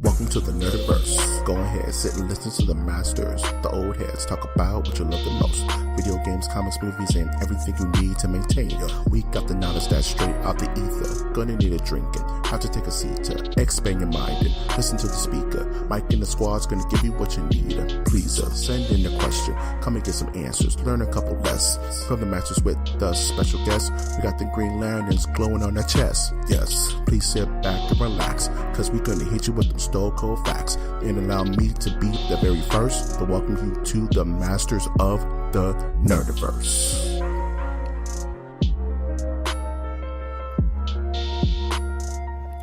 Welcome to the Nerdiverse. Go ahead, sit and listen to the masters, the old heads, talk about what you love the most. Video games, comics, movies, and everything you need to maintain your week. Got the knowledge that's straight out the ether. Gonna need a drink and have to take a seat to expand your mind and listen to the speaker. Mike and the squad's gonna give you what you need. Please send in a question, come and get some answers, learn a couple lessons from the masters with the special guests. We got the green lanterns glowing on their chest. Yes, please sit back and relax, cause we're gonna hit you with them stone cold facts. And allow me to be the very first to welcome you to the masters of the Nerdiverse.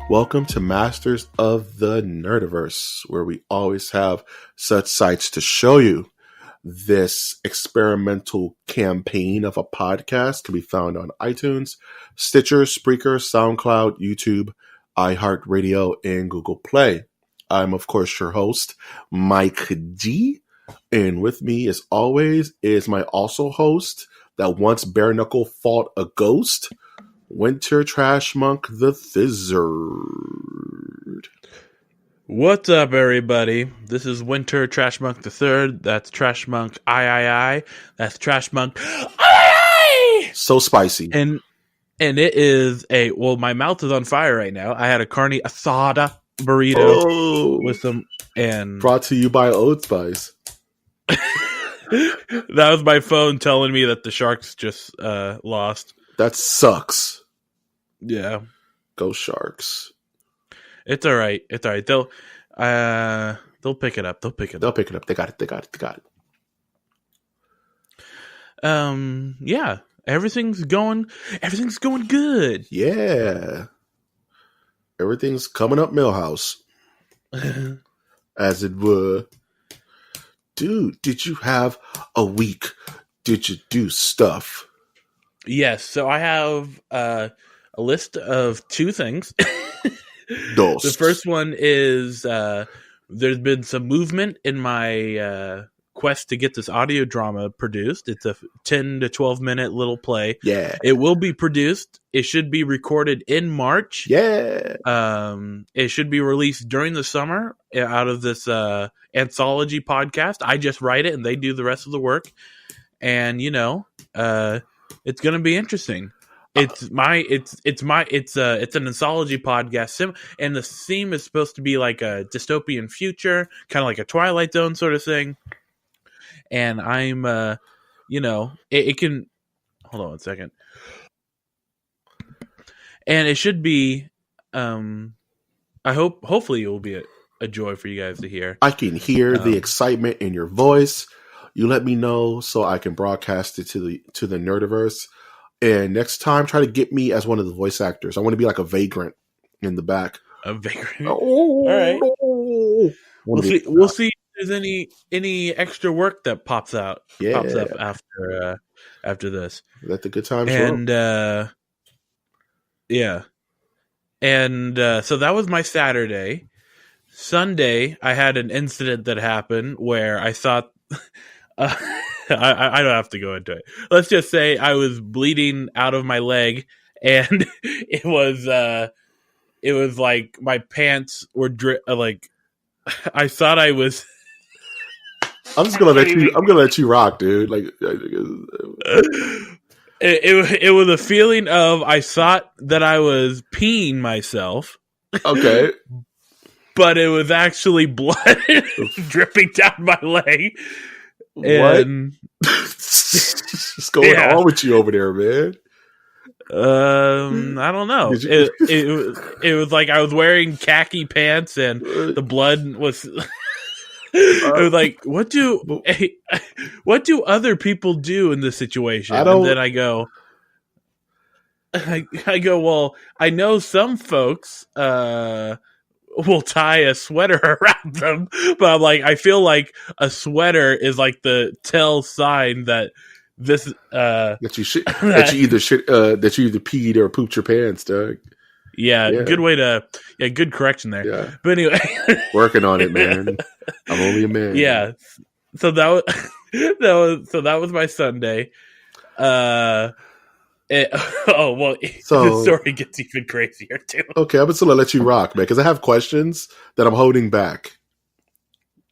Welcome to Masters of the Nerdiverse, where we always have such sights to show you. This experimental campaign of a podcast can be found on iTunes, Stitcher, Spreaker, SoundCloud, YouTube, iHeartRadio, and Google Play. I'm, of course, your host, Mike G. And with me, as always, is my also host that once bare knuckle fought a ghost, Winter Trash Monk the Thizzard. What's up, everybody? This is Winter Trash Monk the Third. That's Trash Monk I. That's Trash Monk I. So spicy. And it is my mouth is on fire right now. I had a carne asada burrito with some, and brought to you by Old Spice. That was my phone telling me that the Sharks just lost. That sucks. Yeah. Go Sharks. It's all right. It's all right. They'll pick it up. They'll pick it up. They got it. Yeah. Everything's going good. Yeah. Everything's coming up Millhouse. As it were. Dude, did you have a week? Did you do stuff? Yes. So I have a list of two things. The first one is there's been some movement in my quest to get this audio drama produced. It's a 10 to 12 minute little play. Yeah. It will be produced. It should be recorded in March. Yeah. It should be released during the summer out of this anthology podcast. I just write it and they do the rest of the work. And it's going to be interesting. It's an anthology podcast, and the theme is supposed to be like a dystopian future, kind of like a Twilight Zone sort of thing. And I'm, it can hold on 1 second, and it should be. Hopefully, it will be a joy for you guys to hear. I can hear the excitement in your voice. You let me know so I can broadcast it to the Nerdiverse. And next time, try to get me as one of the voice actors. I want to be like a vagrant in the back. A vagrant. All right. We'll see if there's any extra work that pops up after this. Let the good times and yeah. And so that was my Saturday. Sunday, I had an incident that happened where I thought. I don't have to go into it. Let's just say I was bleeding out of my leg, and it was like my pants were like I thought I was. I'm just gonna let you rock, dude. Like it was a feeling of I thought that I was peeing myself. Okay. But it was actually blood dripping down my leg. What? What's going on with you over there, man? I don't know. It was like I was wearing khaki pants, and the blood was. It was like, what do other people do in this situation? And then I go, well, I know some folks will tie a sweater around them, but I'm like, I feel like a sweater is like the tell sign that this that you either peed or pooped your pants, Doug. Yeah, good way to good correction there. Yeah. But anyway, working on it, man. I'm only a man. Yeah. So that was my Sunday. Oh well, the So, story gets even crazier too. okay, I'm just gonna let you rock, man, because I have questions that I'm holding back.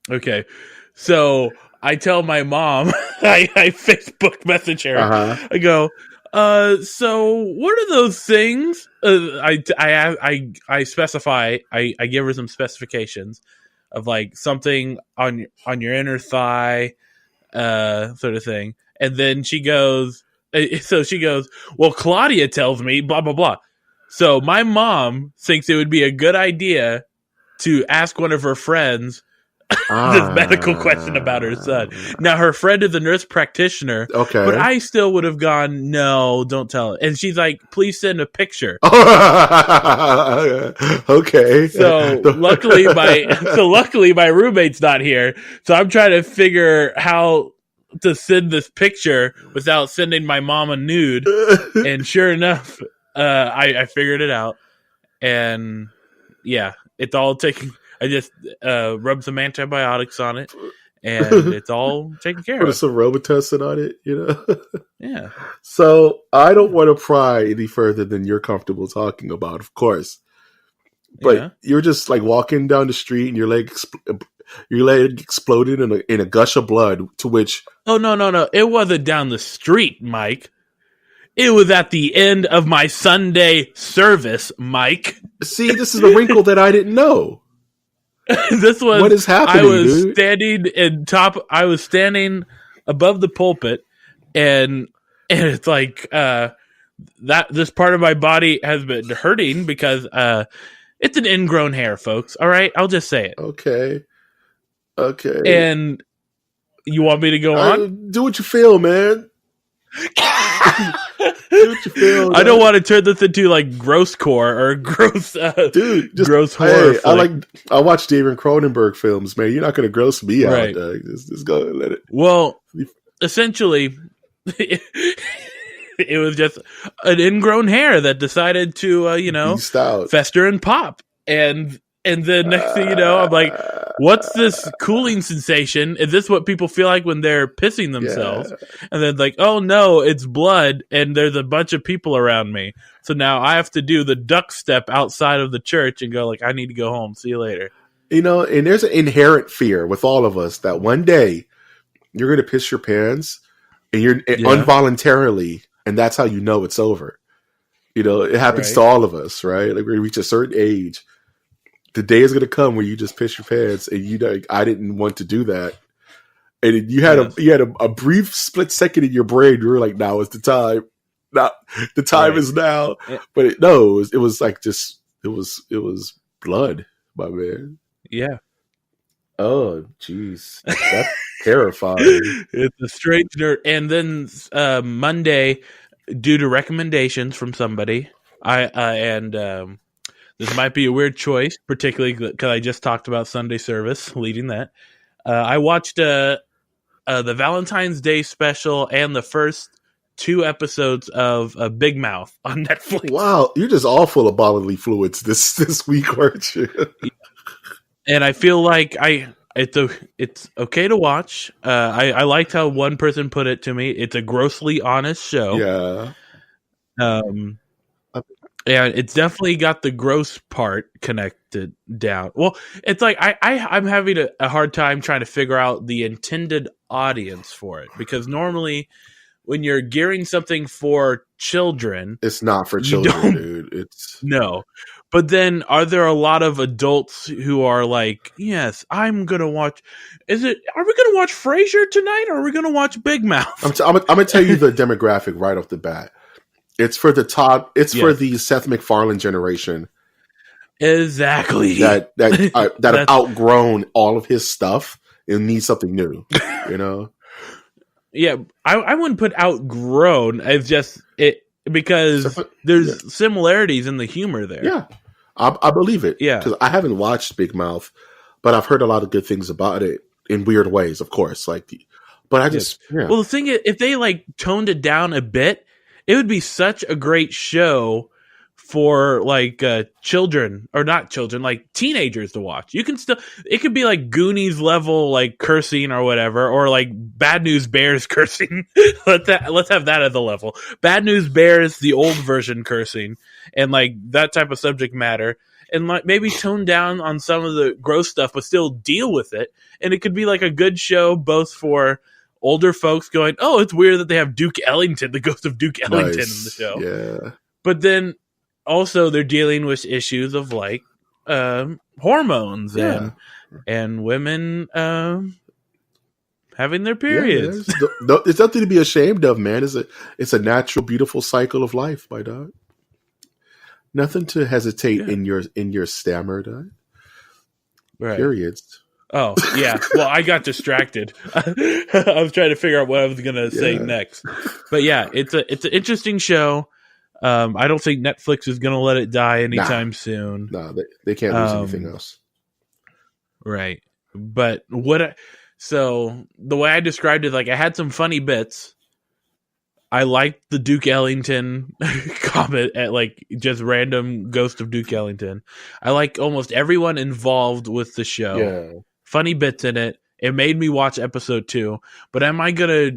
Okay, so I tell my mom, I Facebook message her. Uh I go, so what are those things? I specify. I give her some specifications of like something on your inner thigh, sort of thing. And then she goes, well, Claudia tells me, blah, blah, blah. So my mom thinks it would be a good idea to ask one of her friends this medical question about her son. Now, her friend is a nurse practitioner, Okay. but I still would have gone, no, don't tell her. And she's like, please send a picture. Okay. So luckily my roommate's not here. So I'm trying to figure how to send this picture without sending my mom a nude. And sure enough, I figured it out. And yeah, it's all taken. I just rubbed some antibiotics on it, and it's all taken care Put of. some Robitussin on it, you know? Yeah. So I don't want to pry any further than you're comfortable talking about, of course. But Yeah. you're just like walking down the street and your leg exploded in a gush of blood, to which... Oh, no. It wasn't down the street, Mike. It was at the end of my Sunday service, Mike. See, this is the wrinkle that I didn't know. This was What is happening, I was dude? I was standing above the pulpit, and it's like that this part of my body has been hurting because it's an ingrown hair, folks. All right, I'll just say it. Okay. And you want me to go on? Do what you feel, man. Do what you feel. I don't want to turn this into like gross core or gross, dude. Just gross horror. Hey, I watch David Cronenberg films, man. You're not going to gross me Right. out. Doug. Just go and let it. Well, essentially, it was just an ingrown hair that decided to, Beast out. fester and pop. And then next thing you know, I'm like, what's this cooling sensation? Is this what people feel like when they're pissing themselves? Yeah. And then like, oh no, it's blood, and there's a bunch of people around me. So now I have to do the duck step outside of the church and go like, I need to go home. See you later. You know, and there's an inherent fear with all of us that one day you're going to piss your pants and you're involuntarily, and that's how you know it's over. You know, it happens to all of us, right? Like we reach a certain age. The day is going to come where you just piss your pants, and you know, I didn't want to do that. And you had a brief split second in your brain. You were like, "Now is the time. Now the time is now." But it was like just it was blood, my man. Yeah. Oh, jeez, that's terrifying. It's a strange nerd. And then Monday, due to recommendations from somebody, this might be a weird choice, particularly because I just talked about Sunday service, leading that. I watched the Valentine's Day special and the first 2 episodes of Big Mouth on Netflix. Wow, you're just all full of bodily fluids this week, aren't you? And I feel like it's okay to watch. I liked how one person put it to me. It's a grossly honest show. Yeah. Yeah, it's definitely got the gross part connected down. Well, it's like I'm having a hard time trying to figure out the intended audience for it, because normally when you're gearing something for children, it's not for children, dude. It's no. But then, are there a lot of adults who are like, yes, I'm going to watch... Are we going to watch Frasier tonight, or are we going to watch Big Mouth? I'm going to tell you the demographic right off the bat. It's for the top... It's for the Seth MacFarlane generation. Exactly. That have outgrown all of his stuff and need something new, you know? Yeah, I wouldn't put outgrown. It's just... because there's similarities in the humor there. Yeah, I believe it. Yeah, because I haven't watched Big Mouth, but I've heard a lot of good things about it in weird ways, of course. But I just well, the thing is, if they like toned it down a bit, it would be such a great show for like children, or not children, like teenagers to watch. You can still, it could be like Goonies level like cursing or whatever, or like Bad News Bears cursing. let's have that at the level. Bad News Bears, the old version cursing, and like that type of subject matter, and like maybe tone down on some of the gross stuff, but still deal with it. And it could be like a good show both for older folks going, oh, it's weird that they have Duke Ellington, the ghost of Duke Ellington, in the show. Yeah. But then also they're dealing with issues of like hormones and women having their periods. Yeah, it's nothing to be ashamed of, man. It's a natural, beautiful cycle of life, my dog. Nothing to hesitate in your stammer, dog. Right. Periods. Oh, yeah. Well, I got distracted. I was trying to figure out what I was going to say next. But yeah, it's an interesting show. I don't think Netflix is going to let it die anytime soon. No, they can't lose anything else. Right. But so the way I described it, like I had some funny bits. I liked the Duke Ellington comment at like just random ghost of Duke Ellington. I like almost everyone involved with the show. Yeah. Funny bits in it. It made me watch episode 2. But am I gonna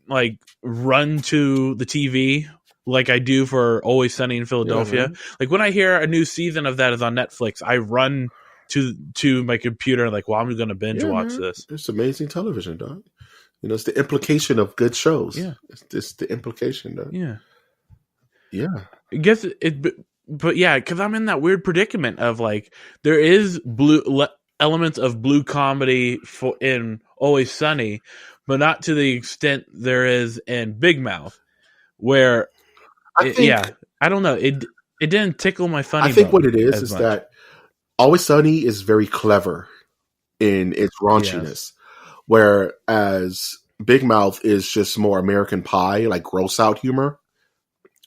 like run to the TV like I do for Always Sunny in Philadelphia? Like when I hear a new season of that is on Netflix, I run to my computer and like, well, I'm gonna binge watch this. It's amazing television, dog. You know, it's the implication of good shows. Yeah, it's the implication, dog. Yeah. I guess but yeah, because I'm in that weird predicament of like there is elements of blue comedy in Always Sunny, but not to the extent there is in Big Mouth, where I don't know, it didn't tickle my funny. I think what it is that Always Sunny is very clever in its raunchiness, whereas Big Mouth is just more American Pie, like gross out humor.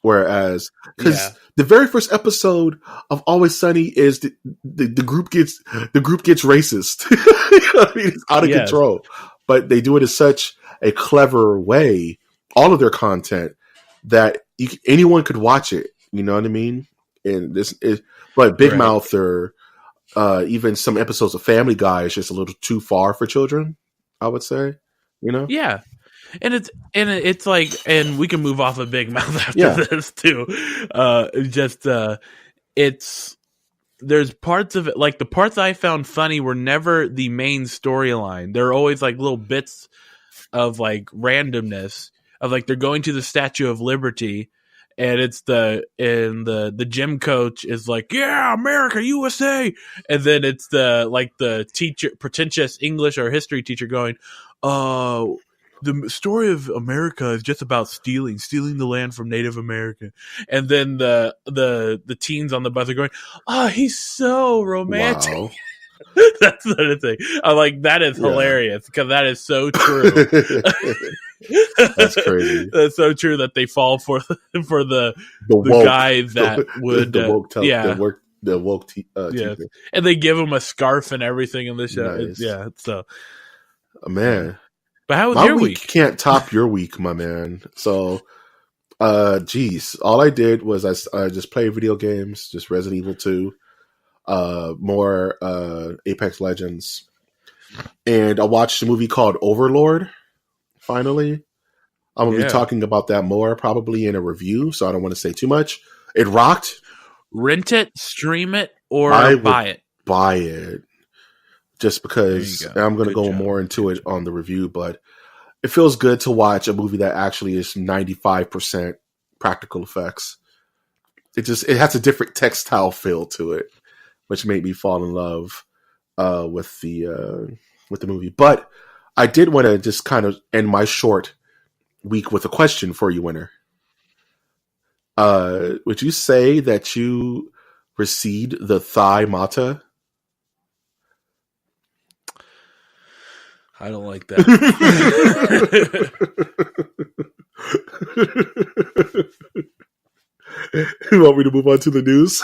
Whereas, because the very first episode of Always Sunny is the group gets racist. You know what I mean? It's out of control, but they do it in such a clever way. All of their content that anyone could watch it. You know what I mean? And this is, but Big Mouth or even some episodes of Family Guy is just a little too far for children, I would say. You know? Yeah. And it's like, and we can move off of Big Mouth after this too. There's parts of it, like the parts I found funny were never the main storyline. They're always like little bits of like randomness of like they're going to the Statue of Liberty, and it's the gym coach is like, yeah, America, USA, and then it's the teacher, pretentious English or history teacher going, the story of America is just about stealing the land from Native America. And then the teens on the bus are going, oh, he's so romantic. Wow. That's the thing. I'm like, that is hilarious because that is so true. That's crazy. That's so true that they fall for the guy that would the woke teacher. And they give him a scarf and everything in the show. Nice. So man. But how was your week? Can't top your week, my man. So, all I did was I just played video games, just Resident Evil 2, more Apex Legends, and I watched a movie called Overlord. Finally, I'm gonna be talking about that more probably in a review, so I don't want to say too much. It rocked. Rent it, stream it, or buy it. Buy it. Just because I'm going to go more into it on the review, but it feels good to watch a movie that actually is 95% practical effects. It has a different textile feel to it, which made me fall in love with the movie. But I did want to just kind of end my short week with a question for you, Winner. Would you say that you received the thigh mata? I don't like that. You want me to move on to the news?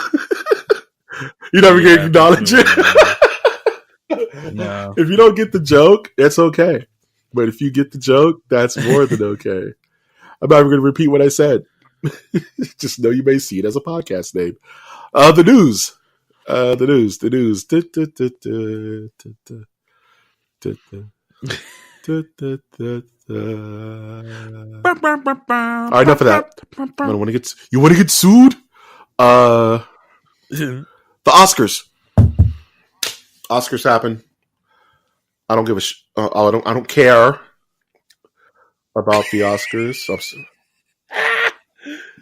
You're never going to acknowledge it? No. If you don't get the joke, that's okay. But if you get the joke, that's more than okay. I'm not even going to repeat what I said. Just know you may see it as a podcast name. The news. The news. All right, enough of that. You want to get sued? The Oscars. Oscars happen. I don't give a I don't care about the Oscars.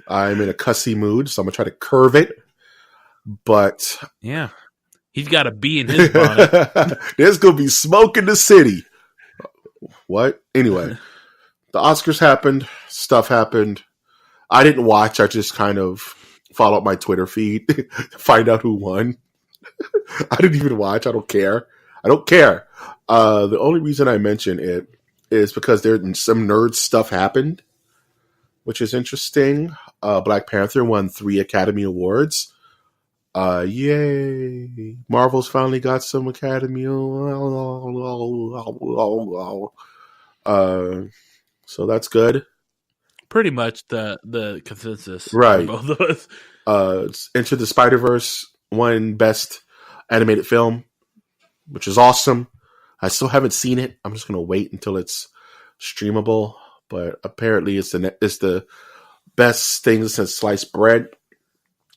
I'm in a cussy mood, so I'm gonna try to curve it. But yeah, he's got a bee in his bonnet. There's gonna be smoke in the city. What? Anyway, the Oscars happened. Stuff happened. I didn't watch. I just kind of followed my Twitter feed to find out who won. I didn't even watch. I don't care. The only reason I mention it is because some nerd stuff happened, which is interesting. Black Panther won 3 Academy Awards. Yay. Marvel's finally got some Academy. So that's good. Pretty much the consensus. Right. For both of us. Into the Spider-Verse won Best Animated Film, which is awesome. I still haven't seen it. I'm just going to wait until it's streamable. But apparently it's the best thing since sliced bread.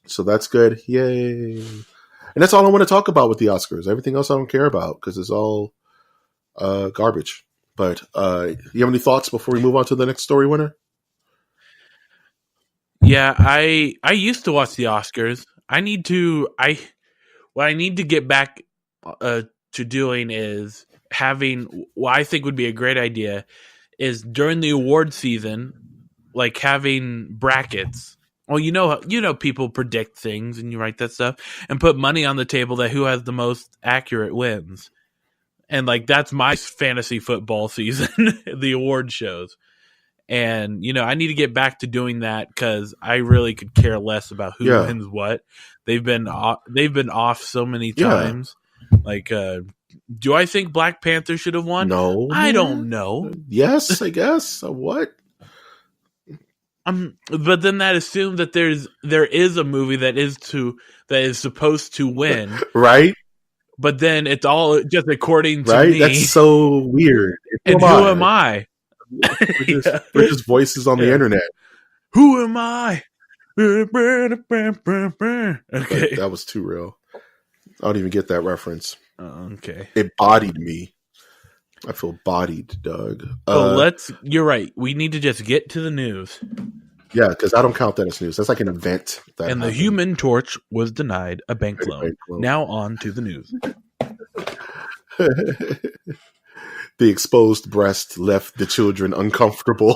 So that's good. Yay. And that's all I want to talk about with the Oscars. Everything else I don't care about because it's all garbage. But you have any thoughts before we move on to the next story winner? Yeah, I used to watch the Oscars. What I need to get back to doing is having what I think would be a great idea is during the award season, like having brackets. Well, you know, people predict things and you write that stuff and put money on the table that who has the most accurate wins. And like, that's my fantasy football season, the award shows. And, I need to get back to doing that because I really could care less about who wins what. They've been off so many times. Yeah. Like, do I think Black Panther should have won? No. I don't know. Yes, I guess. What? But then that assumes that there is a movie that is supposed to win. Right? But then it's all just according to me. That's so weird. And who am I? We're just voices on the internet. Who am I? Okay. That was too real. I don't even get that reference. Okay. It bodied me. I feel bodied, Doug. You're right. We need to just get to the news. Yeah, because I don't count that as news. That's like an event. And the Human Torch was denied a bank loan. Now on to the news. The exposed breast left the children uncomfortable.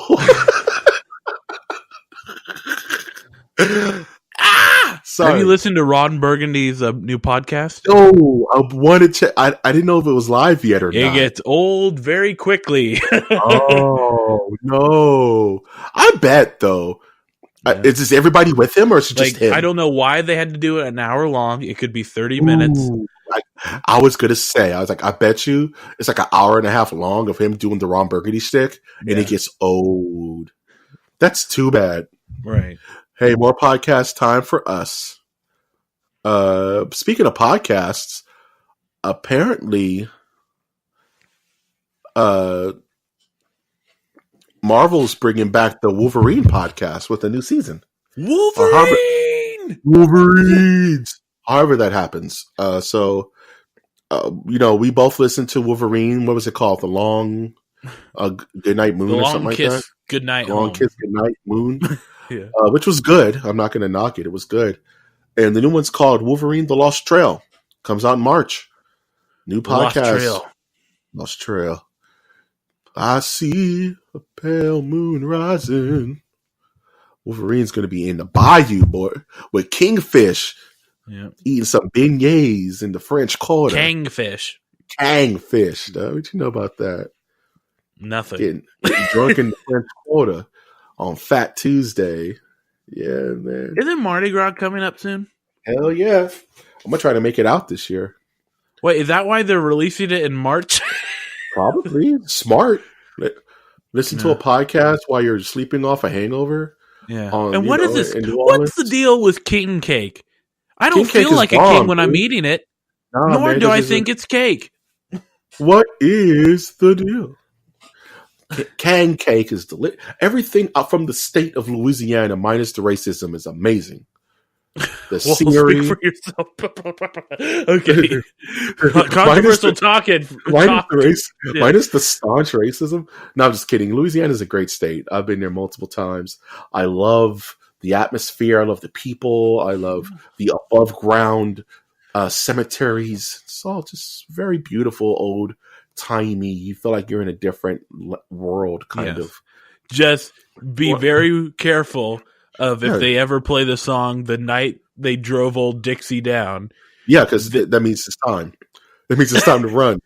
Sorry. Have you listened to Ron Burgundy's new podcast? No, I wanted to. I didn't know if it was live yet or not. It gets old very quickly. Oh no! I bet though. Yeah. Is this everybody with him, or is it just him? I don't know why they had to do it an hour long. It could be 30 minutes. I was gonna say, I was like, I bet you it's like an hour and a half long of him doing the Ron Burgundy shtick, and it gets old. That's too bad. Right. Hey, more podcast time for us. Speaking of podcasts, apparently, Marvel's bringing back the Wolverine podcast with a new season. Wolverines! However that happens. We both listened to Wolverine. What was it called? The Long Goodnight Moon or something like that? Long Kiss Goodnight Moon. Yeah. Which was good. I'm not going to knock it. It was good. And the new one's called Wolverine: The Lost Trail. Comes out in March. New podcast. Lost Trail. I see a pale moon rising. Wolverine's going to be in the bayou, boy, with Kingfish. Yeah. Eating some beignets in the French Quarter. Kangfish. What you know about that? Nothing. Getting drunk in the French Quarter on Fat Tuesday. Yeah, man. Isn't Mardi Gras coming up soon? Hell yeah. I'm going to try to make it out this year. Wait, is that why they're releasing it in March? Probably. Smart. Listen to a podcast while you're sleeping off a hangover. Yeah. on And what is this? in New What's the Orleans. deal with king cake? I don't King cake feel is like a bomb, king when I'm dude. eating it, Nah, nor man, do this I isn't. think it's cake. What is the deal? Can cake is delicious. Everything up from the state of Louisiana, minus the racism, is amazing. The Well, speak scenery, for yourself. Okay. minus Controversial the talking. minus Talk. the race, Yeah. minus the staunch racism. No, I'm just kidding. Louisiana is a great state. I've been there multiple times. I love the atmosphere. I love the people. I love the above ground cemeteries. It's all just very beautiful, old timey. You feel like you're in a different world, kind Yes. of. Just be What? very careful of if Yeah, they ever play the song "The Night They Drove Old Dixie Down." yeah, because that means it's time. That means it's time to run.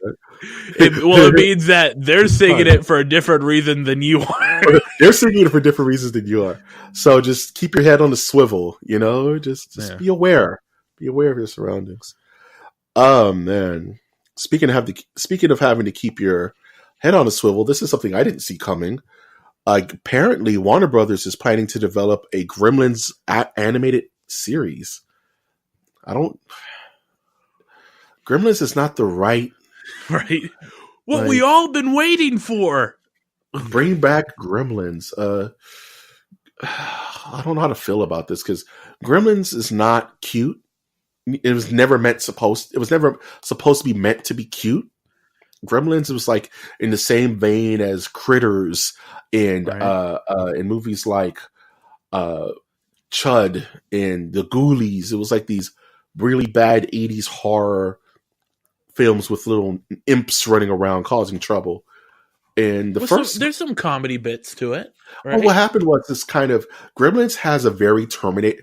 It means that they're singing Time. it for a different reason than you are. They're singing it for different reasons than you are. So just keep your head on the swivel, just Yeah. be aware. Be aware of your surroundings. Oh man. Speaking of having to keep your head on a swivel, this is something I didn't see coming. Apparently Warner Brothers is planning to develop a Gremlins animated series. Gremlins is not the right. Right. What we all been waiting for. Bring back Gremlins. I don't know how to feel about this because Gremlins is not cute. It was never supposed to be meant to be cute. Gremlins was like in the same vein as Critters and in movies like Chud and the Ghoulies. It was like these really bad 80s horror films with little imps running around causing trouble. And there's some comedy bits to it. Right? Well, what happened was this kind of Gremlins has a very Gremlins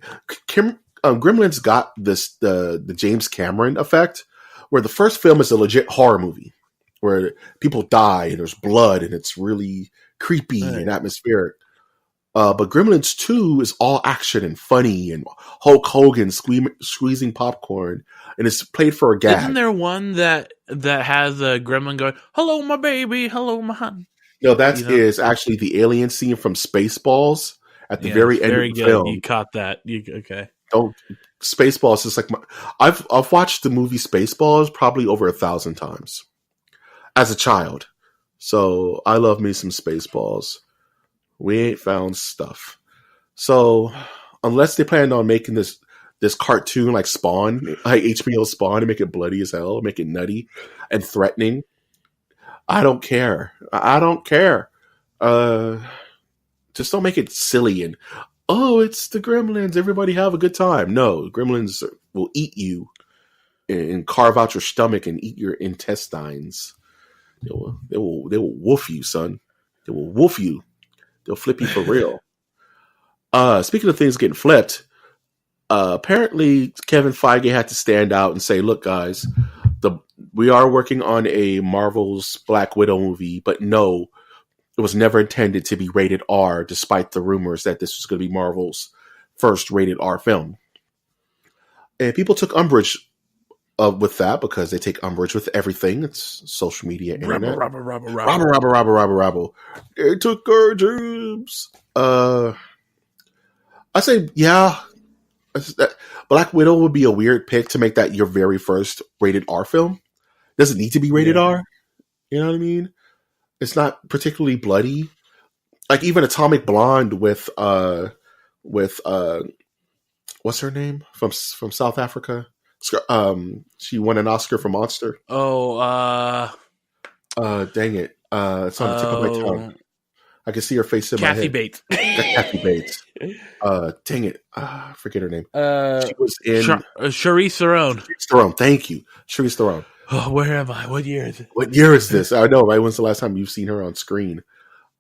got the James Cameron effect, where the first film is a legit horror movie, where people die and there's blood and it's really creepy and atmospheric. But Gremlins 2 is all action and funny and Hulk Hogan squeezing popcorn, and it's played for a gag. Isn't there one that has a gremlin going, "Hello, my baby. Hello, my honey"? No, that is actually the alien scene from Spaceballs at the very end of the film. You caught that. Okay. Spaceballs is like I've watched the movie Spaceballs probably over 1,000 times as a child. So I love me some Spaceballs. We ain't found stuff. So unless they plan on making this cartoon like Spawn, like HBO Spawn, and make it bloody as hell, make it nutty and threatening, I don't care. Just don't make it silly and it's the Gremlins. Everybody have a good time. No, Gremlins will eat you and carve out your stomach and eat your intestines. They will wolf you, son. They will wolf you. They'll flip you for real. Speaking of things getting flipped, apparently Kevin Feige had to stand out and say, "Look, guys, we are working on a Marvel's Black Widow movie, but no, it was never intended to be rated R, despite the rumors that this was going to be Marvel's first rated R film." And people took umbrage with that because they take umbrage with everything. It's social media, internet. Rabble. They took our jobs. I say, yeah. Black Widow would be a weird pick to make that your very first rated R film. Doesn't need to be rated R. You know what I mean? It's not particularly bloody. Like even Atomic Blonde with what's her name from South Africa? She won an Oscar for Monster. Oh, dang it! It's on the tip of my tongue. I can see her face in my head. Kathy Bates. Dang it! I forget her name. She was in Charlize Theron. Charlize Theron. Thank you, Charlize Theron. Oh, where am I? What year is it? What year is this? I know, right? When's the last time you've seen her on screen?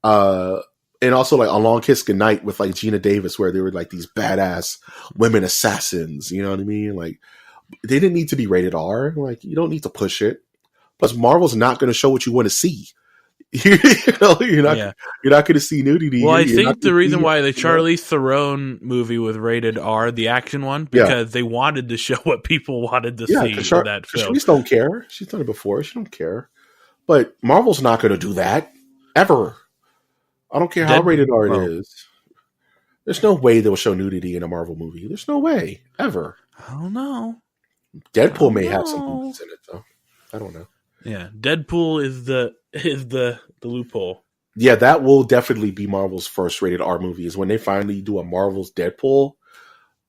And also like A Long Kiss Goodnight with like Gina Davis, where they were like these badass women assassins. You know what I mean? Like they didn't need to be rated R. Like you don't need to push it. Plus, Marvel's not going to show what you want to see. You're not going to see nudity. Well, I think the reason why the Charlize Theron movie was rated R, the action one, because they wanted to show what people wanted to see in that film. Charlize don't care. She's done it before. She don't care. But Marvel's not going to do that ever. I don't care how rated R it is. There's no way they will show nudity in a Marvel movie. There's no way ever. I don't know. Deadpool may have some movies in it though. I don't know. Yeah, Deadpool is the loophole. Yeah, that will definitely be Marvel's first rated R movie. Is when they finally do a Marvel's Deadpool.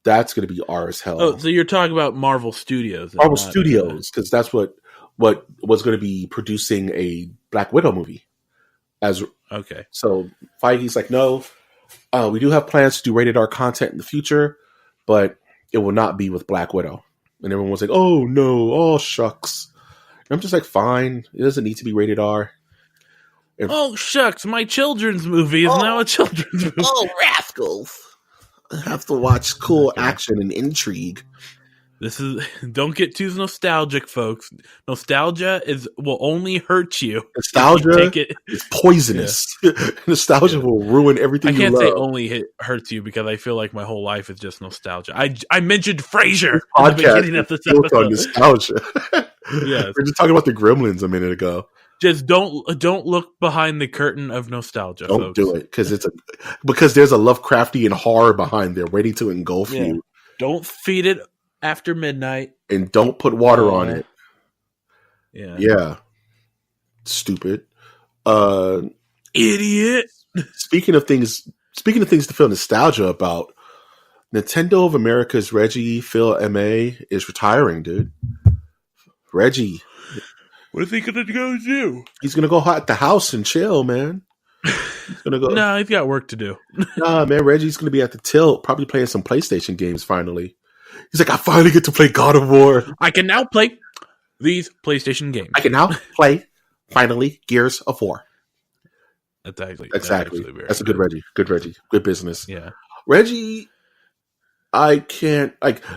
That's going to be R as hell. Oh, so you're talking about Marvel Studios? Marvel Studios, because that's what was going to be producing a Black Widow movie. Okay. So Feige's like, no, we do have plans to do rated R content in the future, but it will not be with Black Widow. And everyone was like, oh no, oh shucks. And I'm just like, fine, it doesn't need to be rated R. Oh shucks, my children's movie is now a children's movie. Oh rascals! I have to watch cool action and intrigue. Don't get too nostalgic, folks. Nostalgia will only hurt you. Nostalgia is poisonous. Yeah. Nostalgia will ruin everything you love. I can't say only hurts you because I feel like my whole life is just nostalgia. I mentioned Frasier at the beginning of this episode. On nostalgia. Yes. We're just talking about the Gremlins a minute ago. Just don't look behind the curtain of nostalgia. Don't do it because there's a Lovecraftian horror behind there waiting to engulf you. Don't feed it after midnight, and don't put water on it. Yeah. Stupid. Idiot. Speaking of things to feel nostalgia about, Nintendo of America's Reggie Fils-Aimé is retiring, dude. Reggie. What is he gonna go do? He's gonna go at the house and chill, man. He's gonna go. No, he's got work to do. Nah, man. Reggie's gonna be at the tilt, probably playing some PlayStation games. Finally, he's like, I finally get to play God of War. I can now play these PlayStation games. I can now play finally Gears of War. Exactly. That's a good Reggie. Good Reggie. Good business. Yeah, Reggie. I can't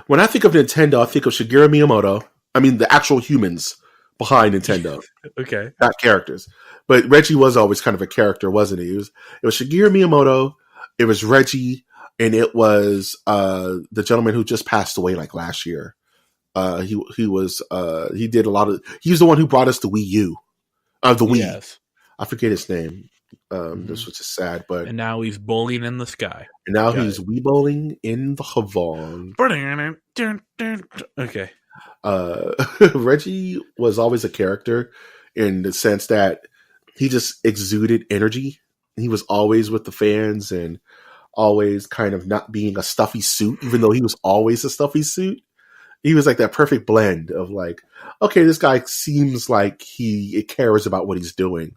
when I think of Nintendo, I think of Shigeru Miyamoto. I mean, the actual humans behind Nintendo. Okay. Not characters. But Reggie was always kind of a character, wasn't he? It was Shigeru Miyamoto, it was Reggie, and it was the gentleman who just passed away like last year. He did a lot of he was the one who brought us the Wii U. The Wii. Yes. I forget his name. This was just sad, but and now he's bowling in the sky. And now he's Wii bowling in the Havon. Okay. Reggie was always a character in the sense that he just exuded energy. He was always with the fans and always kind of not being a stuffy suit, even though he was always a stuffy suit. He was like that perfect blend of like, okay, this guy seems like he cares about what he's doing.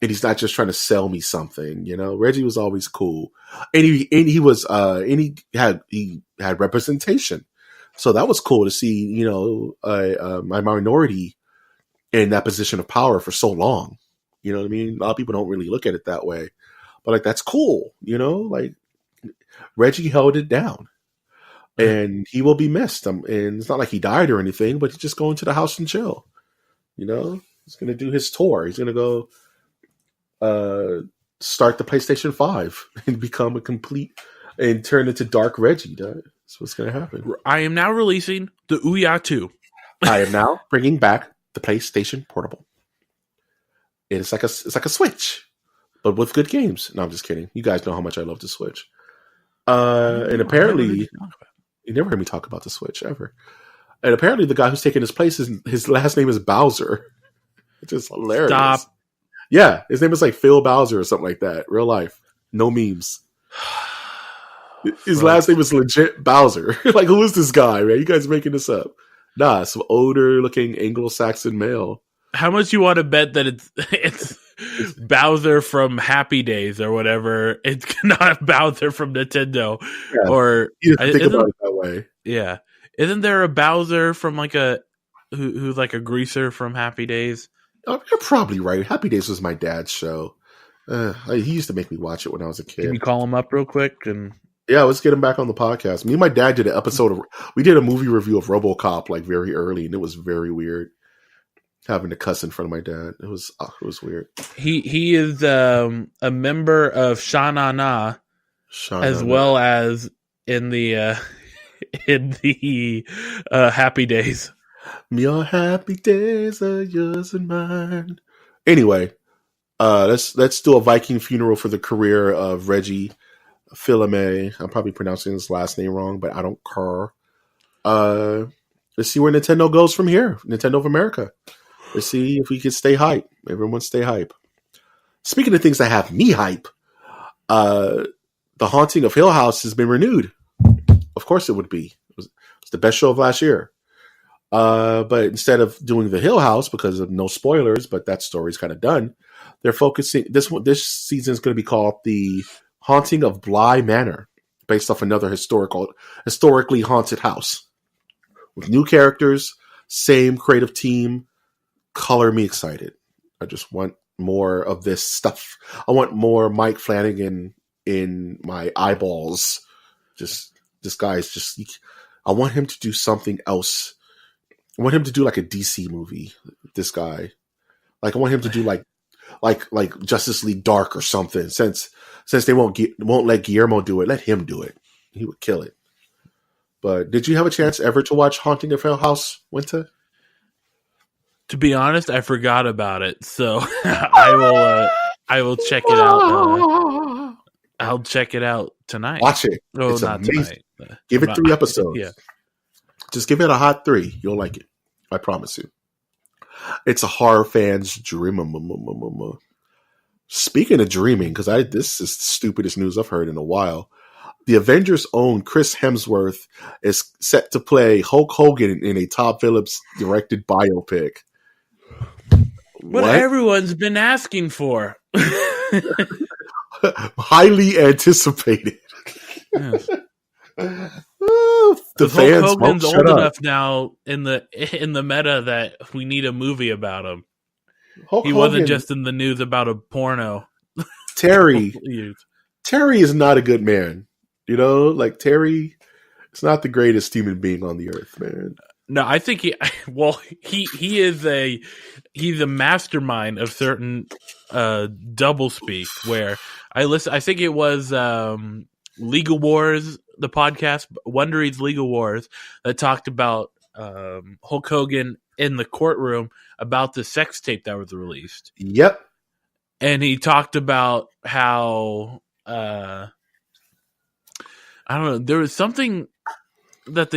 And he's not just trying to sell me something, you know. Reggie was always cool, and he had representation. So that was cool to see, you know, my minority in that position of power for so long. You know what I mean? A lot of people don't really look at it that way, but like, that's cool. You know, like Reggie held it down and he will be missed. And it's not like he died or anything, but he's just going to the house and chill. You know, he's going to do his tour. He's going to go start the PlayStation 5 and become a complete and turn into Dark Reggie. That's what's going to happen. I am now releasing the Ouya 2. I am now bringing back the PlayStation Portable. It's like a Switch, but with good games. No, I'm just kidding. You guys know how much I love the Switch. And apparently, you never heard me talk about the Switch ever. And apparently, the guy who's taking his place his last name is Bowser. It's just hilarious. Stop. Yeah, his name is like Phil Bowser or something like that. Real life, no memes. His last name is legit Bowser. Like, who is this guy, man? You guys making this up? Nah, some older looking Anglo-Saxon male. How much you want to bet that it's Bowser from Happy Days or whatever? It's not Bowser from Nintendo. Yeah, or you think about it that way. Yeah, isn't there a Bowser from like who's like a greaser from Happy Days? Oh, you're probably right. Happy Days was my dad's show. He used to make me watch it when I was a kid. Can you call him up real quick? Yeah, let's get him back on the podcast. Me and my dad did an episode we did a movie review of RoboCop like very early, and it was very weird having to cuss in front of my dad. It was weird. He is a member of Sha-Na Na, as well as in the Happy Days. Your happy days are yours and mine. Anyway, let's do a Viking funeral for the career of Reggie. Filame. I'm probably pronouncing his last name wrong, but I don't care. Let's see where Nintendo goes from here. Nintendo of America. Let's see if we can stay hype. Everyone stay hype. Speaking of things that have me hype, The Haunting of Hill House has been renewed. Of course it would be. It was the best show of last year. But instead of doing the Hill House, because of no spoilers, but that story's kind of done, they're focusing. This season is going to be called The Haunting of Bly Manor, based off another historically haunted house. With new characters, same creative team. Color me excited. I just want more of this stuff. I want more Mike Flanagan in my eyeballs. Just this guy's just. I want him to do something else. I want him to do like a DC movie. This guy, like I want him to do like Justice League Dark or something. Since they won't let Guillermo do it, let him do it. He would kill it. But did you have a chance ever to watch Haunting of Hill House, Winter? To be honest, I forgot about it, so I will check it out. I'll check it out tonight. Watch it. Oh, it's not amazing. tonight. Give it 3 episodes. Yeah. Just give it a hot 3. You'll like it. I promise you. It's a horror fan's dream. Speaking of dreaming, because this is the stupidest news I've heard in a while. The Avengers' own Chris Hemsworth is set to play Hulk Hogan in a Todd Phillips directed biopic. What everyone's been asking for. Highly anticipated. Yes. The fans Hulk Hogan's won't old shut up. enough now in the meta that we need a movie about him. Hulk He Hogan, wasn't just in the news about a porno. Terry is not a good man. You know, like Terry is not the greatest human being on the earth, man. No, I think he's a mastermind of certain doublespeak where I think it was Legal Wars, the podcast, Wondery's Legal Wars, that talked about Hulk Hogan in the courtroom about the sex tape that was released. Yep. And he talked about how I don't know, there was something that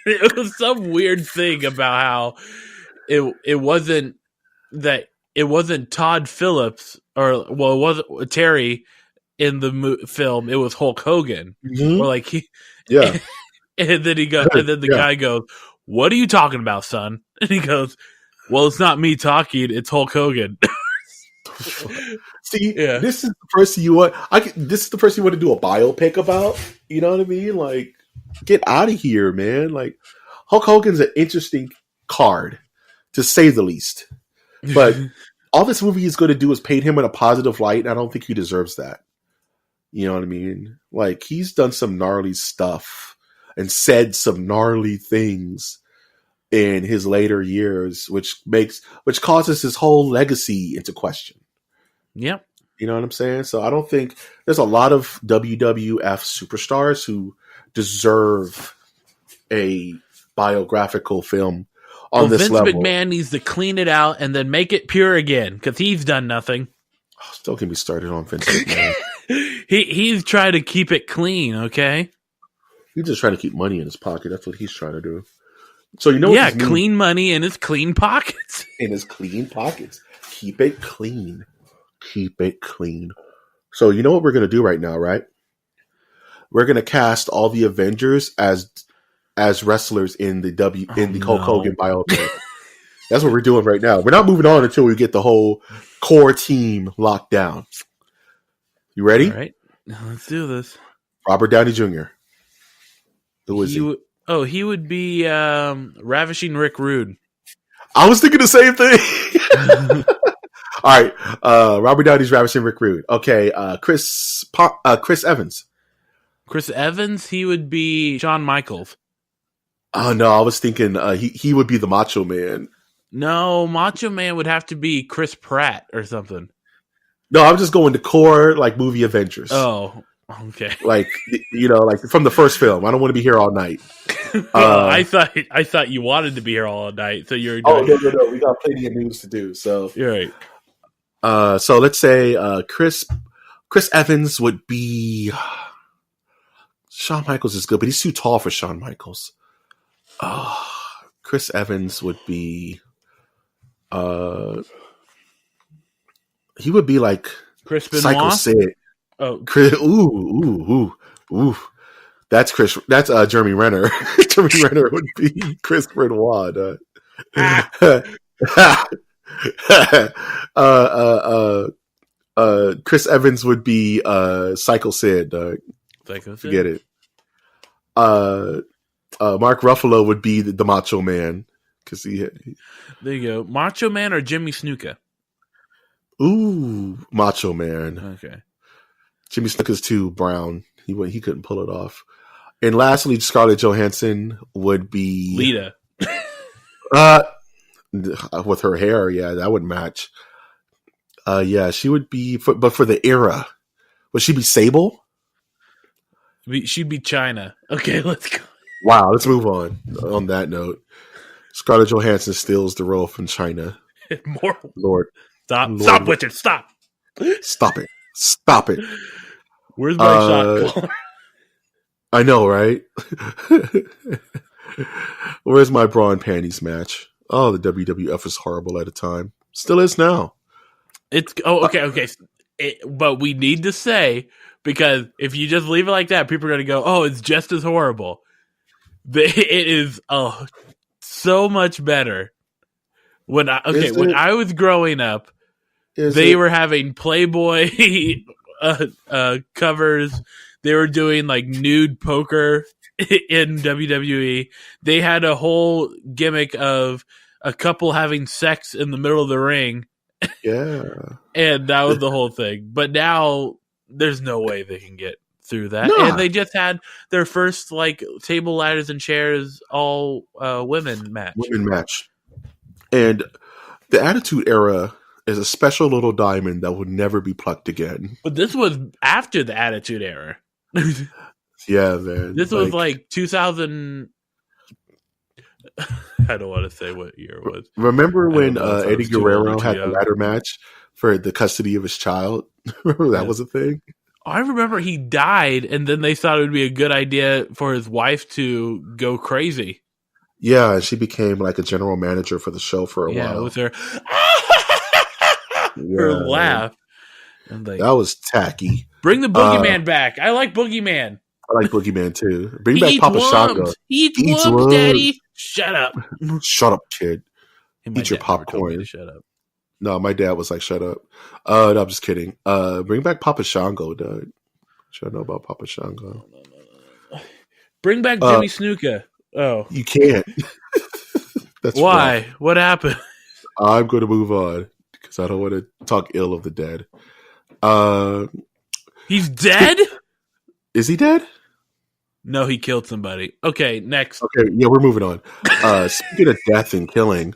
it was some weird thing about how it wasn't Todd Phillips it wasn't Terry in the film. It was Hulk Hogan. Mm-hmm. Or like yeah. And then the guy goes, "What are you talking about, son?" And he goes, "Well, it's not me talking. It's Hulk Hogan." See, this is the person you want. This is the person you want to do a biopic about. You know what I mean? Like, get out of here, man. Like, Hulk Hogan's an interesting card, to say the least. But all this movie is going to do is paint him in a positive light, and I don't think he deserves that. You know what I mean? Like, he's done some gnarly stuff and said some gnarly things in his later years, which causes his whole legacy into question. Yep. You know what I'm saying? So I don't think there's a lot of WWF superstars who deserve a biographical film on this Vince level. McMahon needs to clean it out and then make it pure again because he's done nothing. Oh, don't get me started on Vince McMahon. He's trying to keep it clean, okay? He's just trying to keep money in his pocket. That's what he's trying to do. So you know, yeah, clean money in his clean pockets. In his clean pockets, keep it clean. Keep it clean. So you know what we're gonna do right now, right? We're gonna cast all the Avengers as wrestlers in the Hulk Hogan biopic. That's what we're doing right now. We're not moving on until we get the whole core team locked down. You ready? All right, let's do this. Robert Downey Jr. Who is he? He would be Ravishing Rick Rude. I was thinking the same thing. All right, Robert Downey's Ravishing Rick Rude. Okay, Chris Evans. Chris Evans, he would be Shawn Michaels. Oh no, I was thinking he would be the Macho Man. No, Macho Man would have to be Chris Pratt or something. No, I'm just going to core like movie Avengers. Oh, okay. Like like from the first film. I don't want to be here all night. I thought you wanted to be here all night, so you're. Oh no, we got plenty of news to do. So you're right. So let's say Chris Chris Evans would be. Shawn Michaels is good, but he's too tall for Shawn Michaels. Chris Evans would be. He would be like Chris Psycho Benoit. Sid. Oh, Chris, ooh. That's Chris. That's Jeremy Renner. Jeremy Renner would be Chris Benoit. Chris Evans would be Psycho Sid. Psycho Sid. Forget it. Mark Ruffalo would be the Macho Man because he. There you go, Macho Man or Jimmy Snuka. Ooh, Macho Man. Okay. Jimmy Snuka's too brown. He couldn't pull it off. And lastly, Scarlett Johansson would be Lita. With her hair, yeah, that would match. Yeah, she would be, but for the era, would she be Sable? She'd be China. Okay, let's go. Wow, let's move on. On that note, Scarlett Johansson steals the role from China. More. Lord, stop, Richard, stop. Stop it. Where's my shot caller? I know, right? Where's my bra and panties match? Oh, the WWF was horrible at the time. Still is now. Okay. But we need to say, because if you just leave it like that, people are going to go, oh, it's just as horrible. It is so much better. When I was growing up, they were having Playboy covers. They were doing like nude poker in WWE. They had a whole gimmick of a couple having sex in the middle of the ring. Yeah. And that was the whole thing. But now there's no way they can get through that. Nah. And they just had their first like table, ladders, and chairs all women match. And the Attitude Era is a special little diamond that will never be plucked again. But this was after the Attitude Era. Yeah, man. This was like 2000. I don't want to say what year it was. Remember when Eddie Guerrero had the ladder match for the custody of his child? Remember that was a thing? I remember he died, and then they thought it would be a good idea for his wife to go crazy. Yeah, she became like a general manager for the show for a while. Yeah, with her her laugh. And like, that was tacky. Bring the Boogeyman back. I like Boogeyman. I like Boogeyman too. Bring back Papa Shango. He eats worms, Daddy. Shut up. Shut up, kid. Hey, eat your popcorn. Shut up. No, my dad was like, shut up. No, I'm just kidding. Bring back Papa Shango, Doug. Should I know about Papa Shango? No. Bring back Jimmy Snuka. Oh. You can't. That's why? rough. What happened? I'm going to move on because I don't want to talk ill of the dead. He's dead? Is he dead? No, he killed somebody. Okay, next. Okay, yeah, we're moving on. Speaking of death and killing,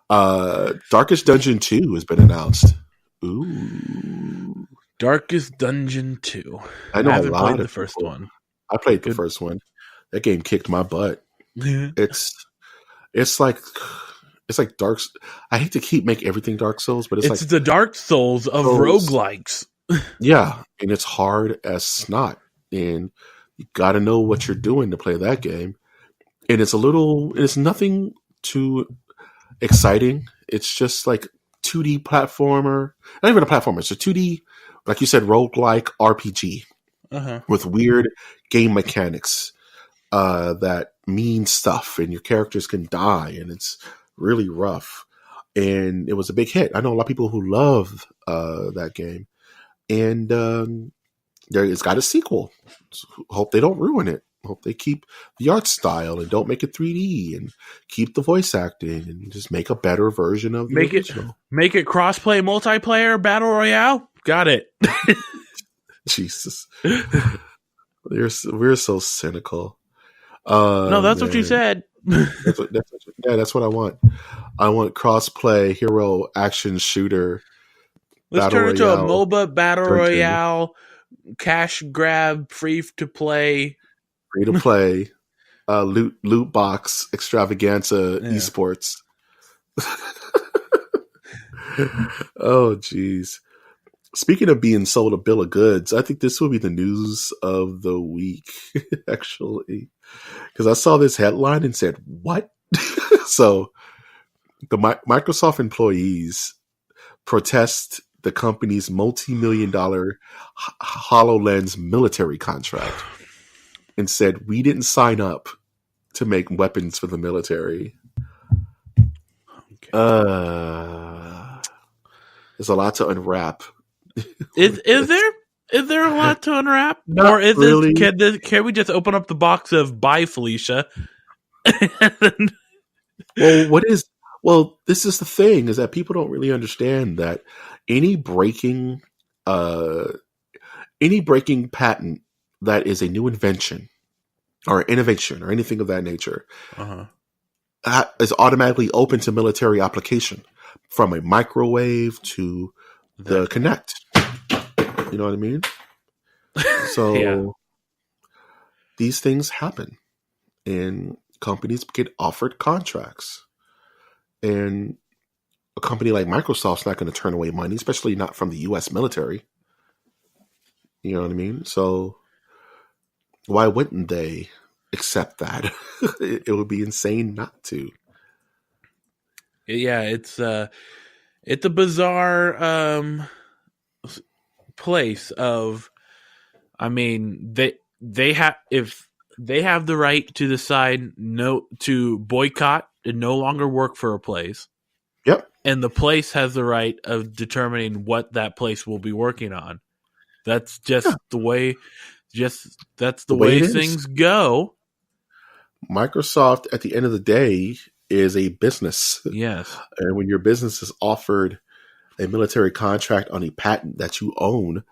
Darkest Dungeon 2 has been announced. Ooh. Darkest Dungeon 2. I know haven't a lot played of the first people. one. I played the first one. That game kicked my butt. It's like Dark. I hate to make everything Dark Souls, but it's like the Dark Souls of roguelikes. Yeah, and it's hard as snot, and you got to know what you're doing to play that game. And it's nothing too exciting. It's just like 2D platformer, not even a platformer. It's a 2D, like you said, roguelike RPG with weird game mechanics that mean stuff, and your characters can die, and it's really rough. And it was a big hit. I know a lot of people who love that game, and it's got a sequel. So hope they don't ruin it. Hope they keep the art style and don't make it 3D, and keep the voice acting, and just make a better version of the original. Make it crossplay, multiplayer, battle royale. Got it. Jesus, we're so cynical. No, that's what you said. That's what I want. I want cross-play hero action shooter. Let's turn it into a MOBA battle royale, cash grab, free to play, loot box extravaganza esports. Oh, jeez. Speaking of being sold a bill of goods, I think this will be the news of the week, actually, because I saw this headline and said, "What?" So the Microsoft employees protest the company's multi-million-dollar HoloLens military contract and said, "We didn't sign up to make weapons for the military." Okay. There's a lot to unwrap. Is there a lot to unwrap, Not or is really. can we just open up the box of "Bye, Felicia"? Well, this is the thing, is that people don't really understand that any breaking patent that is a new invention or innovation or anything of that nature is automatically open to military application, from a microwave to the Kinect. You know what I mean? So Yeah. these things happen, and companies get offered contracts. And a company like Microsoft's not going to turn away money, especially not from the U.S. military. You know what I mean? So why wouldn't they accept that? It would be insane not to. Yeah, it's a bizarre place of. I mean, they have if they have the right to decide to boycott and no longer work for a place. Yep. And the place has the right of determining what that place will be working on. That's just the way. That's the way things go. Microsoft, at the end of the day, is a business. Yes. And when your business is offered a military contract on a patent that you own,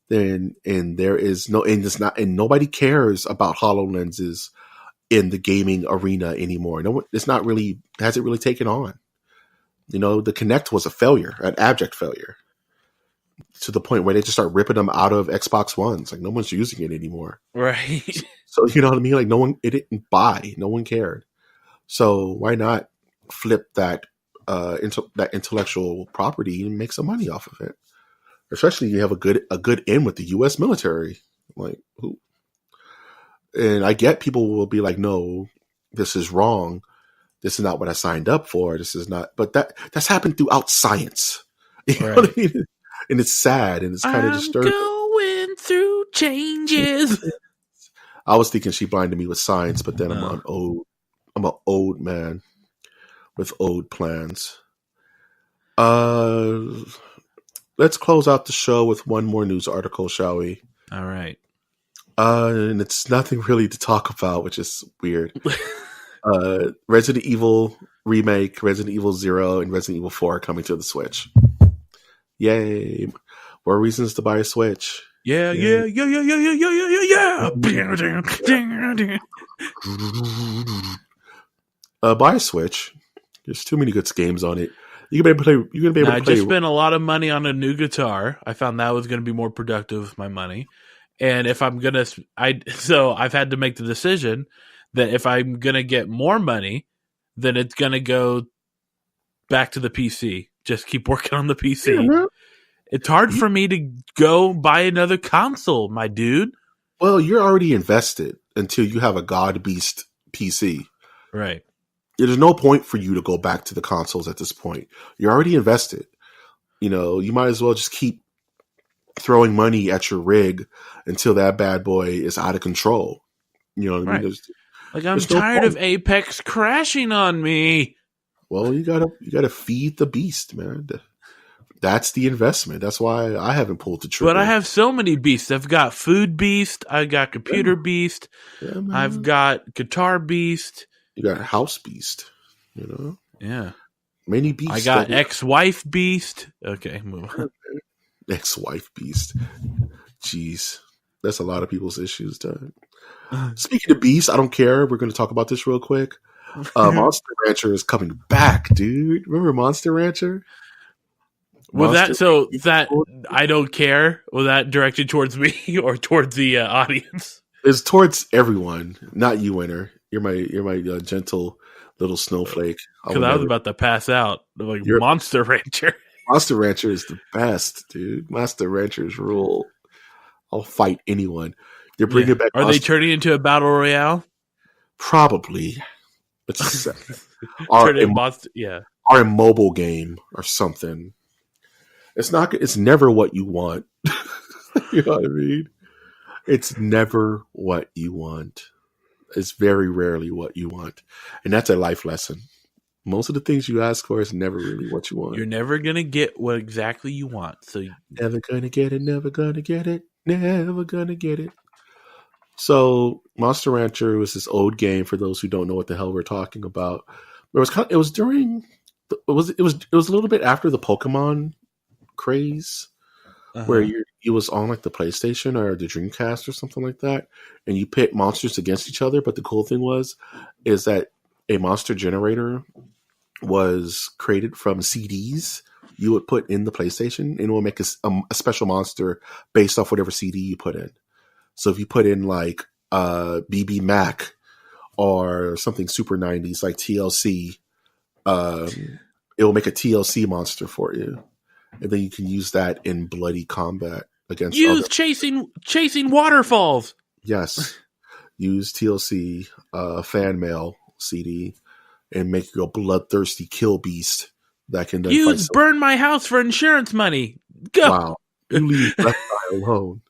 then there is no, and it's not, and nobody cares about HoloLenses in the gaming arena anymore. No one, it's not really, hasn't really taken on. You know, the Kinect was a failure, an abject failure, to the point where they just start ripping them out of Xbox Ones. Like, no one's using it anymore. Right. So, you know what I mean? Like, no one, it didn't buy. No one cared. So why not flip that that intellectual property and make some money off of it? Especially you have a good in with the U.S. military. Like, who? And I get people will be like, no, this is wrong. This is not what I signed up for. This is not. But that's happened throughout science. You know what I mean? And it's sad, and it's kind of disturbing. Going through changes. I was thinking she blinded me with science, but then I'm an old man with old plans. Let's close out the show with one more news article, shall we? All right. And it's nothing really to talk about, which is weird. Resident Evil remake, Resident Evil 0, and Resident Evil 4 are coming to the Switch. Yay. More reasons to buy a Switch. Yeah. Buy a Switch. There's too many good games on it. You're gonna be able to play. I just spent a lot of money on a new guitar. I found that was going to be more productive with my money. And if I'm gonna, so I've had to make the decision that if I'm gonna get more money, then it's gonna go back to the PC. Just keep working on the PC. Yeah, it's hard for me to go buy another console, my dude. Well, you're already invested until you have a God Beast PC. Right. There's no point for you to go back to the consoles at this point. You're already invested. You know, you might as well just keep throwing money at your rig until that bad boy is out of control. You know what I mean? Like, I'm tired of Apex crashing on me. Well, you gotta feed the beast, man. That's the investment. That's why I haven't pulled the trigger. But I have so many beasts. I've got food beast. I've got computer beast. Yeah, I've got guitar beast. You got house beast. You know. Yeah. Many beasts. I got ex-wife beast. Okay, move on. Ex-wife beast. Jeez, that's a lot of people's issues, Doug. Speaking of beasts, I don't care. We're going to talk about this real quick. Monster Rancher is coming back, dude. Remember Monster Rancher? That I don't care. Was that directed towards me or towards the audience? It's towards everyone, not you, Winter. You're my gentle little snowflake. Because I was about to pass out. Like Monster Rancher. Monster Rancher is the best, dude. Monster Ranchers rule. I'll fight anyone. They're bringing back. Are they turning into a battle royale? Probably. It's Turn it monster. Yeah. Or a mobile game or something. It's not. It's never what you want. You know what I mean? It's never what you want. It's very rarely what you want, and that's a life lesson. Most of the things you ask for is never really what you want. You're never gonna get what exactly you want. So never gonna get it. Never gonna get it. Never gonna get it. So Monster Rancher was this old game. For those who don't know what the hell we're talking about, it was it was a little bit after the Pokemon craze, where it was on like the PlayStation or the Dreamcast or something like that, and you pit monsters against each other. But the cool thing is that a monster generator was created from CDs you would put in the PlayStation, and it will make a special monster based off whatever CD you put in. So if you put in like BB Mac or something super 90s like TLC, it will make a TLC monster for you. And then you can use that in bloody combat against chasing waterfalls. Yes. Use TLC fan mail CD and make your bloodthirsty kill beast that can then use burn my house for insurance money. Go. Wow. You leave Left Eye alone.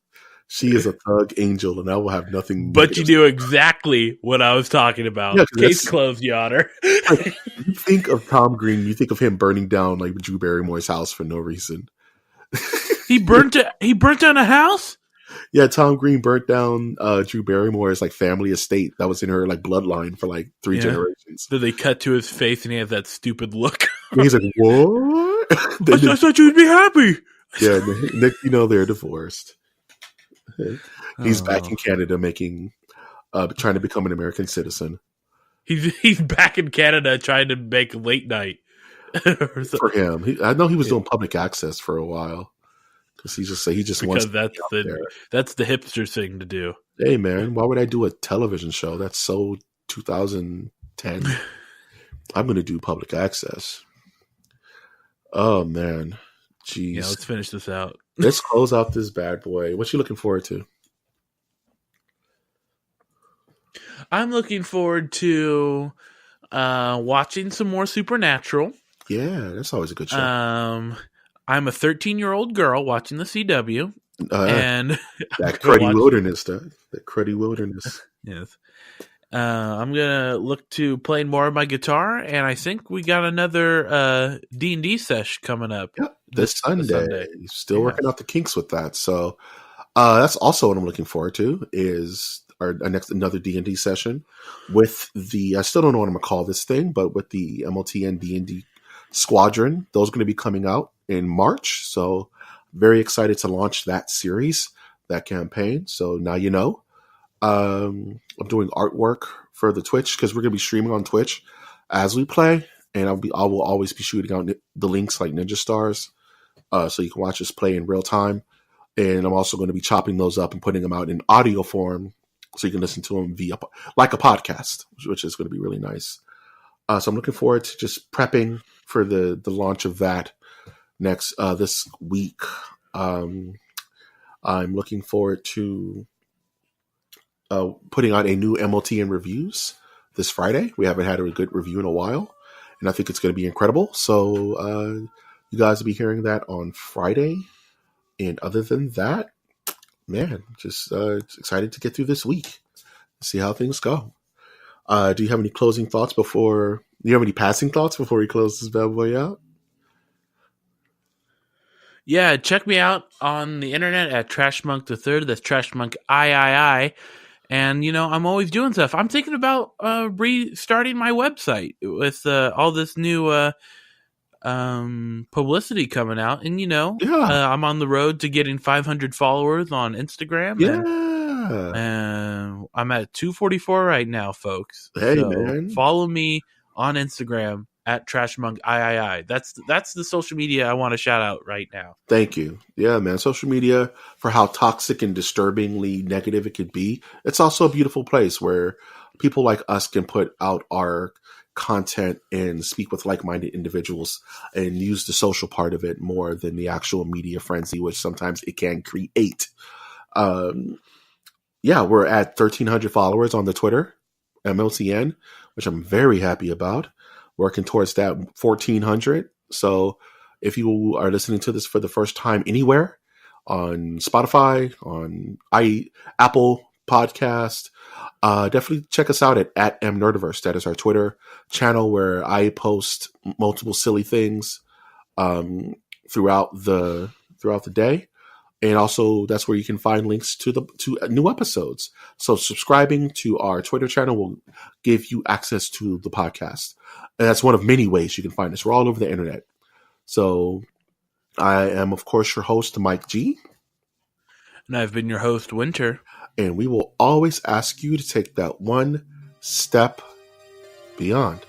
She is a thug angel, and I will have nothing. But you knew exactly what I was talking about. Yeah, case closed, Your Honor. Like, you think of Tom Green, you think of him burning down like Drew Barrymore's house for no reason. He burnt down a house? Yeah, Tom Green burnt down Drew Barrymore's like family estate that was in her like bloodline for like 3 generations. Then they cut to his face, and he has that stupid look. And he's like, "What?" I thought you'd be happy. Yeah, Nick, they're divorced. He's back in Canada making, trying to become an American citizen. He's back in Canada trying to make late night. For him, I know he was doing public access for a while because he just wants. That's the hipster thing to do. Hey man, why would I do a television show? That's so 2010. I'm going to do public access. Oh man, jeez. Yeah, let's finish this out. Let's close out this bad boy. What you looking forward to? I'm looking forward to watching some more Supernatural. Yeah, that's always a good show. I'm a 13-year-old girl watching the CW. And that cruddy wilderness stuff. That cruddy wilderness. Yes. I'm going to look to playing more of my guitar, and I think we got another D&D sesh coming up. Yep, this Sunday. Still working out the kinks with that. So that's also what I'm looking forward to is another D&D session with I still don't know what I'm going to call this thing, but with the MOTN D&D Squadron. Those are going to be coming out in March. So very excited to launch that series, that campaign. So now you know. I'm doing artwork for the Twitch because we're going to be streaming on Twitch as we play, and I will always be shooting out the links like Ninja Stars, so you can watch us play in real time. And I'm also going to be chopping those up and putting them out in audio form, so you can listen to them via like a podcast, which is going to be really nice. So I'm looking forward to just prepping for the launch of that next this week. I'm looking forward to putting out a new MOTN reviews this Friday. We haven't had a good review in a while, and I think it's going to be incredible. So you guys will be hearing that on Friday. And other than that, man, just excited to get through this week, see how things go. Do you have any closing thoughts do you have any passing thoughts before we close this bad boy out? Yeah, check me out on the internet at Trashmonk the Third. That's Trashmonk III. And, I'm always doing stuff. I'm thinking about restarting my website with all this new publicity coming out. And, I'm on the road to getting 500 followers on Instagram. Yeah. And I'm at 244 right now, folks. Hey, man. Follow me on Instagram at TrashMonk III. That's the social media I want to shout out right now. Thank you. Yeah, man. Social media, for how toxic and disturbingly negative it could be, it's also a beautiful place where people like us can put out our content and speak with like-minded individuals and use the social part of it more than the actual media frenzy, which sometimes it can create. Yeah, we're at 1,300 followers on the Twitter, MOTN, which I'm very happy about. Working towards that 1,400. So if you are listening to this for the first time anywhere, on Spotify, on Apple Podcast, definitely check us out at MNerdiverse. That is our Twitter channel where I post multiple silly things throughout the day. And also, that's where you can find links to new episodes. So subscribing to our Twitter channel will give you access to the podcast. And that's one of many ways you can find us. We're all over the internet. So I am, of course, your host, Mike G. And I've been your host, Winter. And we will always ask you to take that one step beyond.